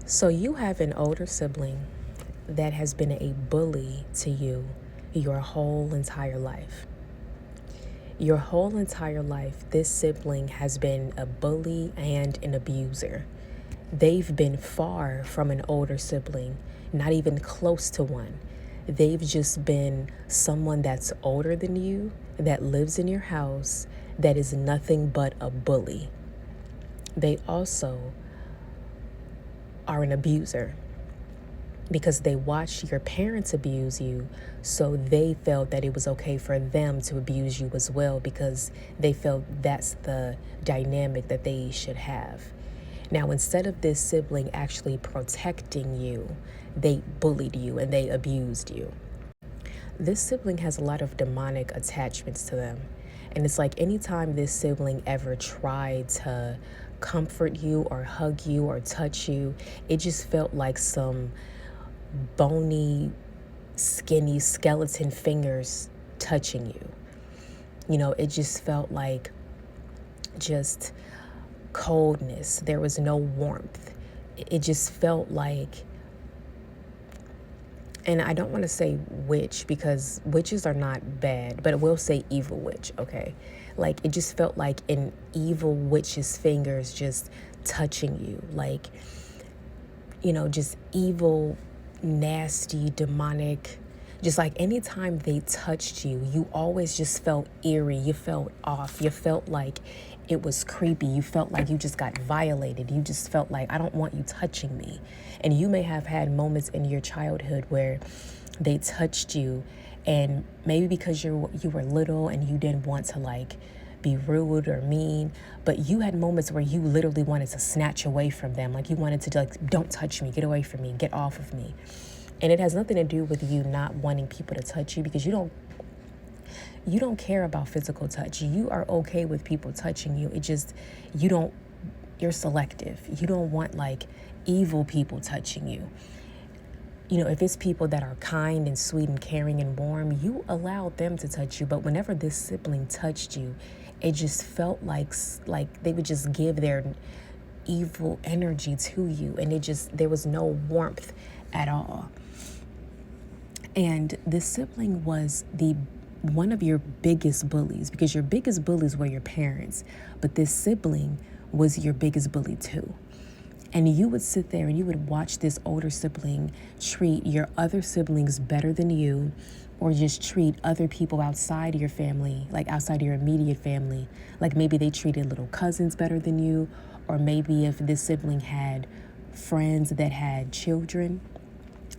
So you have an older sibling that has been a bully to you your whole entire life. Your whole entire life, this sibling has been a bully and an abuser. They've been far from an older sibling, not even close to one. They've just been someone that's older than you, that lives in your house, that is nothing but a bully. They also are an abuser because they watched your parents abuse you, so they felt that it was okay for them to abuse you as well because they felt that's the dynamic that they should have. Now, instead of this sibling actually protecting you, they bullied you and they abused you. This sibling has a lot of demonic attachments to them. And it's like anytime this sibling ever tried to comfort you or hug you or touch you, it just felt like some bony, skinny skeleton fingers touching you. You know, it just felt like just coldness. There was no warmth. It just felt like, and I don't want to say witch because witches are not bad, but I will say evil witch, okay? Like it just felt like an evil witch's fingers just touching you. Like, just evil, nasty, demonic. Just like anytime they touched you, you always just felt eerie. You felt off. You felt like it was creepy. You felt like you just got violated. You just felt like, I don't want you touching me. And you may have had moments in your childhood where they touched you, and maybe because you were little and you didn't want to like be rude or mean, but you had moments where you literally wanted to snatch away from them. Like you wanted to like, don't touch me, get away from me, get off of me. And it has nothing to do with you not wanting people to touch you because you don't care about physical touch. You are okay with people touching you. It just, you're selective. You don't want like evil people touching you. If it's people that are kind and sweet and caring and warm, you allow them to touch you. But whenever this sibling touched you, it just felt like they would just give their evil energy to you. And there was no warmth at all. And this sibling was one of your biggest bullies because your biggest bullies were your parents. But this sibling was your biggest bully too. And you would sit there and you would watch this older sibling treat your other siblings better than you, or just treat other people outside your family, like outside your immediate family. Like maybe they treated little cousins better than you, or maybe if this sibling had friends that had children,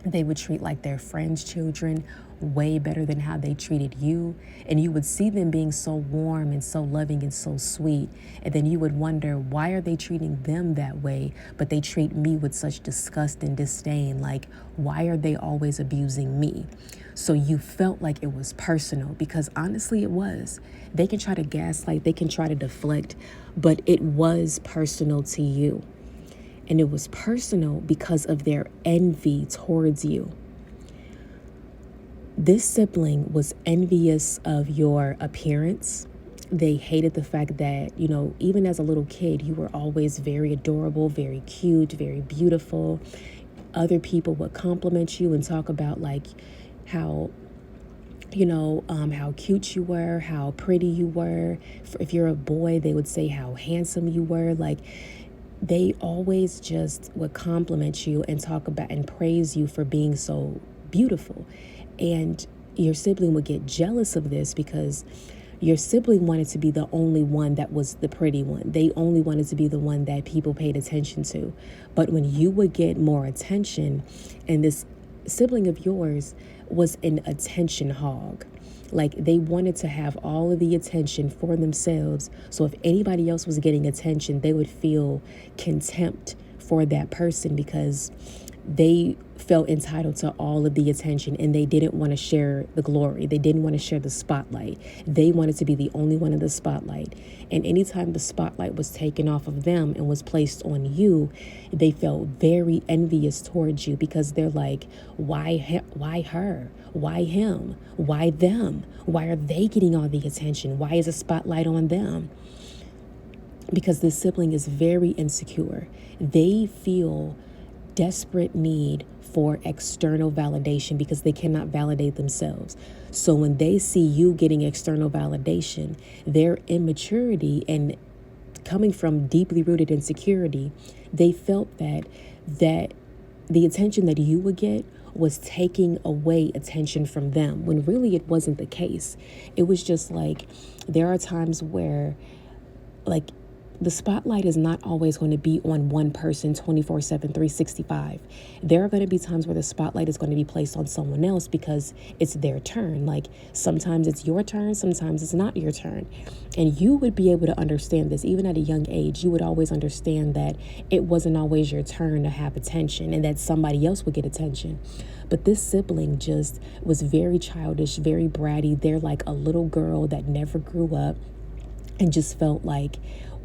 they would treat like their friends' children way better than how they treated you. And you would see them being so warm and so loving and so sweet. And then you would wonder, why are they treating them that way, but they treat me with such disgust and disdain? Like, why are they always abusing me? So you felt like it was personal because honestly it was. They can try to gaslight, they can try to deflect, but it was personal to you. And it was personal because of their envy towards you. This sibling was envious of your appearance. They hated the fact that, even as a little kid, you were always very adorable, very cute, very beautiful. Other people would compliment you and talk about like how cute you were, how pretty you were. If you're a boy, they would say how handsome you were. Like, they always just would compliment you and talk about and praise you for being so beautiful. And your sibling would get jealous of this because your sibling wanted to be the only one that was the pretty one. They only wanted to be the one that people paid attention to. But when you would get more attention, and this sibling of yours was an attention hog. Like they wanted to have all of the attention for themselves. So if anybody else was getting attention, they would feel contempt for that person because they felt entitled to all of the attention and they didn't want to share the glory. They didn't want to share the spotlight. They wanted to be the only one in the spotlight. And anytime the spotlight was taken off of them and was placed on you, they felt very envious towards you because they're like, why her? Why him? Why them? Why are they getting all the attention? Why is a spotlight on them? Because this sibling is very insecure. They feel desperate need for external validation because they cannot validate themselves. So when they see you getting external validation, their immaturity and coming from deeply rooted insecurity, they felt that the attention that you would get was taking away attention from them, when really it wasn't the case. It was just like, there are times where, like, the spotlight is not always going to be on one person 24/7, 365. There are going to be times where the spotlight is going to be placed on someone else because it's their turn. Like, sometimes it's your turn, sometimes it's not your turn. And you would be able to understand this. Even at a young age, you would always understand that it wasn't always your turn to have attention and that somebody else would get attention. But this sibling just was very childish, very bratty. They're like a little girl that never grew up and just felt like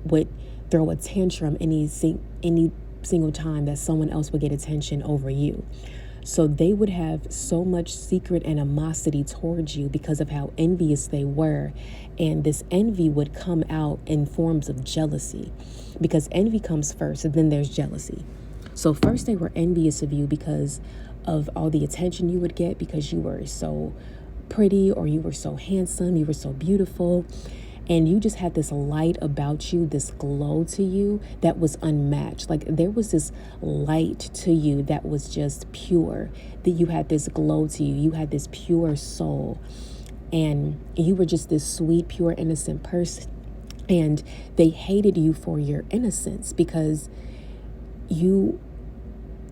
would throw a tantrum any single time that someone else would get attention over you. So they would have so much secret animosity towards you because of how envious they were. And this envy would come out in forms of jealousy, because envy comes first and then there's jealousy. So first they were envious of you because of all the attention you would get because you were so pretty, or you were so handsome, you were so beautiful. And you just had this light about you, this glow to you that was unmatched. Like, there was this light to you that was just pure, that you had this glow to you. You had this pure soul. And you were just this sweet, pure, innocent person. And they hated you for your innocence because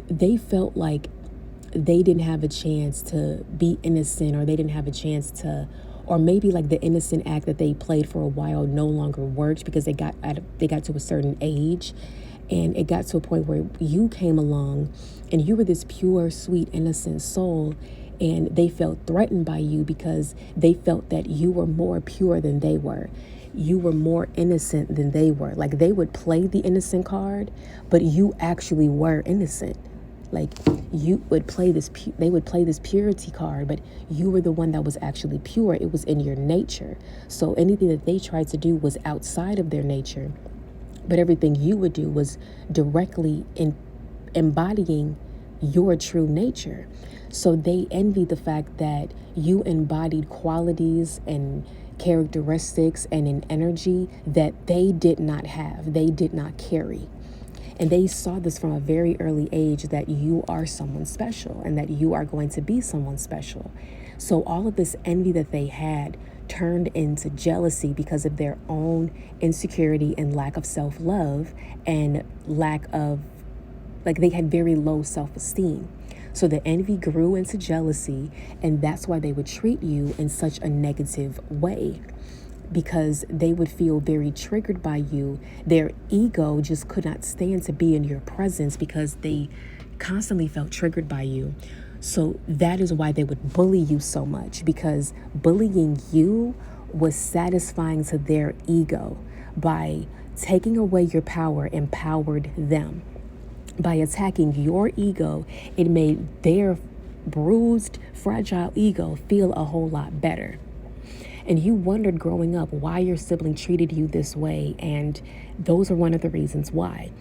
they felt like they didn't have a chance to be innocent, or they didn't have a chance to, or maybe like the innocent act that they played for a while no longer worked because they got to a certain age, and it got to a point where you came along and you were this pure, sweet, innocent soul, and they felt threatened by you because they felt that you were more pure than they were. You were more innocent than they were. Like, they would play the innocent card, but you actually were innocent. Like, you would play this, they would play this purity card, but you were the one that was actually pure. It was in your nature. So anything that they tried to do was outside of their nature, but everything you would do was directly embodying your true nature. So they envied the fact that you embodied qualities and characteristics and an energy that they did not have, they did not carry. And they saw this from a very early age, that you are someone special and that you are going to be someone special. So all of this envy that they had turned into jealousy because of their own insecurity and lack of self-love and lack of, like, they had very low self-esteem. So the envy grew into jealousy, and that's why they would treat you in such a negative way, because they would feel very triggered by you. Their ego just could not stand to be in your presence because they constantly felt triggered by you. So that is why they would bully you so much, because bullying you was satisfying to their ego. By taking away your power, empowered them. By attacking your ego, it made their bruised, fragile ego feel a whole lot better. And you wondered growing up why your sibling treated you this way, and those are one of the reasons why.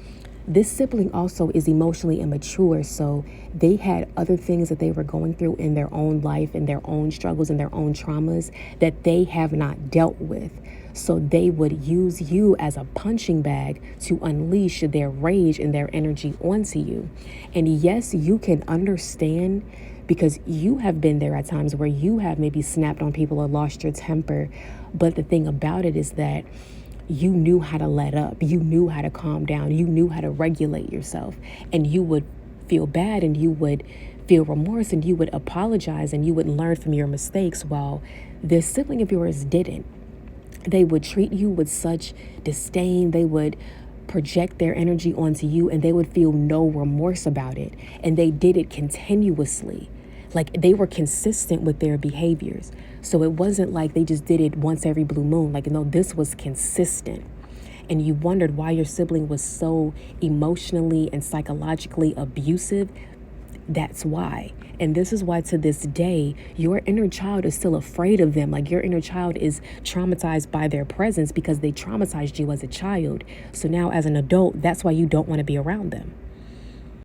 This sibling also is emotionally immature, so they had other things that they were going through in their own life and their own struggles and their own traumas that they have not dealt with. So they would use you as a punching bag to unleash their rage and their energy onto you. And yes, you can understand, because you have been there at times where you have maybe snapped on people or lost your temper. But the thing about it is that you knew how to let up. You knew how to calm down. You knew how to regulate yourself. And you would feel bad, and you would feel remorse, and you would apologize, and you would learn from your mistakes, while this sibling of yours didn't. They would treat you with such disdain. They would project their energy onto you, and they would feel no remorse about it. And they did it continuously. Like, they were consistent with their behaviors. So it wasn't like they just did it once every blue moon. Like, no, this was consistent. And you wondered why your sibling was so emotionally and psychologically abusive. That's why. And this is why, to this day, your inner child is still afraid of them. Like, your inner child is traumatized by their presence because they traumatized you as a child. So now as an adult, that's why you don't want to be around them.